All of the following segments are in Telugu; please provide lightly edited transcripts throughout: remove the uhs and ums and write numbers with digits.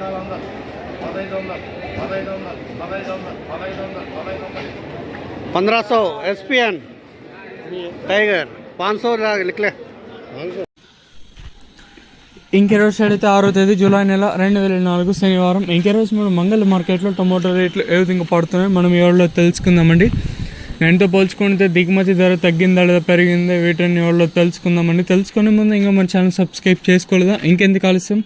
₹1500 SPN टाइगर 500 लिख ले। ఇంకే రోజు సైడ్ అయితే 6వ తేదీ జూలై నెల 2004 శనివారం. ఇంకే రోజు మనం మంగళ మార్కెట్లో టొమాటో రేట్లు ఏ విధంగా పడుతున్నాయి మనం ఎవరిలో తెలుసుకుందామండి. నేనుతో పోల్చుకుంటే దిగుమతి ధర తగ్గిందా లేదా పెరిగిందా వీటిని ఎవరిలో తెలుసుకుందామండి. తెలుసుకునే ముందు ఇంకా మన ఛానల్ సబ్స్క్రైబ్ చేసుకోలేదా, ఇంకెందుకు ఆలస్యం,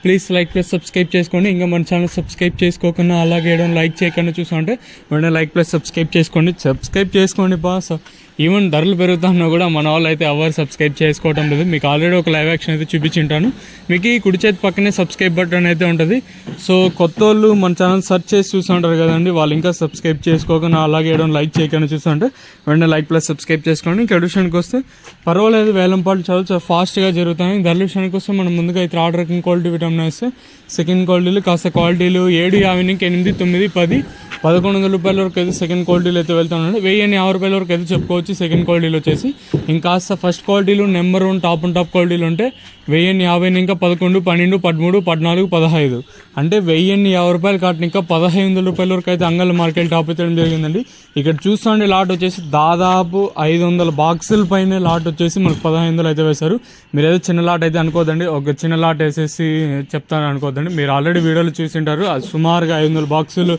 ప్లీజ్ లైక్ ప్లస్ సబ్స్క్రైబ్ చేసుకోండి. ఇంకా మన ఛానల్ సబ్స్క్రైబ్ చేసుకోకుండా అలాగే లైక్ చేయకుండా చూసామంటే వెంటనే లైక్ ప్లస్ సబ్స్క్రైబ్ చేసుకోండి బాస్. ఈవెన్ ధరలు పెరుగుతున్నా కూడా మన వాళ్ళు అయితే ఎవరు సబ్స్క్రైబ్ చేసుకోవడం లేదు. మీకు ఆల్రెడీ ఒక లైవ్ యాక్షన్ అయితే చూపించుంటాను. మీకు ఈ కుడి చేతి పక్కనే సబ్స్క్రైబ్ బటన్ అయితే ఉంటుంది. సో కొత్త వాళ్ళు మన ఛానల్ సెర్చ్ చేసి చూస్తుంటారు కదండి, వాళ్ళు ఇంకా సబ్స్క్రైబ్ చేసుకోకుండా అలాగే లైక్ చేయకుండా చూస్తుంటే వెంటనే లైక్ ప్లస్ సబ్స్క్రైబ్ చేసుకోండి. ఇంకా విషయానికి వస్తే పర్వాలేదు, వేలం పాటు చాలా ఫాస్ట్గా జరుగుతాయి. ధరల విషయానికి వస్తే మనం ముందుగా అయితే ఆర్డర్ రకం క్వాలిటీ విటమిన్ వేస్తే సెకండ్ క్వాలిటీలు కాస్త క్వాలిటీలు 750 నుంచి 8, 9, 10, ₹1100 వరకు అయితే సెకండ్ క్వాలిటీలు అయితే వెళ్తున్నాయి. ₹1050 వరకు అయితే చెప్పుకోవచ్చు సెకండ్ క్వాలిటీలు వచ్చేసి. ఇంకా ఫస్ట్ క్వాలిటీలు నెంబర్ 1 టాప్ క్వాలిటీలు ఉంటే ₹1050 ఇంకా 11, 12, 13, 14, 15 అంటే ₹1050 కాటిన ఇంకా ₹1500 వరకు అయితే అంగళ్ళ మార్కెట్ టాప్ అయితే జరిగిందండి. ఇక్కడ చూస్తుండే లాట్ వచ్చేసి దాదాపు 500 బాక్సుల పైన లాట్ వచ్చేసి మనకు 1500 అయితే వేశారు. మీరు ఏదో చిన్న లాట్ అయితే అనుకోదండి, ఒక చిన్న లాట్ వేసేసి చెప్తాను అనుకోదండి. మీరు ఆల్రెడీ వీడియోలు చూసింటారు, అది సుమారుగా 500 బాక్సులు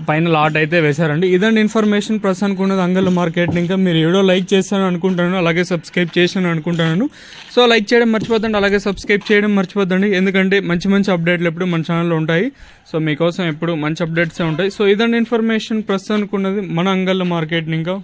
పైన లాట్ అయితే వేశారండి. ఇదండి ఇన్ఫర్మేషన్ ప్రస్తుతానికి ఉన్నది అంగళ్ళ మార్కెట్. ఇంకా మీరు వీడియో లైక్ చేస్తాను అనుకుంటున్నాను, అలాగే సబ్స్క్రైబ్ చేశాను అనుకుంటున్నాను. సో లైక్ చేయడం మర్చిపోద్దండి, అలాగే సబ్స్క్రైబ్ చేయడం మర్చిపోద్దండి. ఎందుకంటే మంచి అప్డేట్లు ఎప్పుడు మన ఛానల్లో ఉంటాయి. సో మీకోసం ఎప్పుడు మంచి అప్డేట్సే ఉంటాయి. సో ఇదండి ఇన్ఫర్మేషన్ ప్రస్తుతానికి ఉన్నది మన అంగళ్ళ మార్కెట్. ఇంకా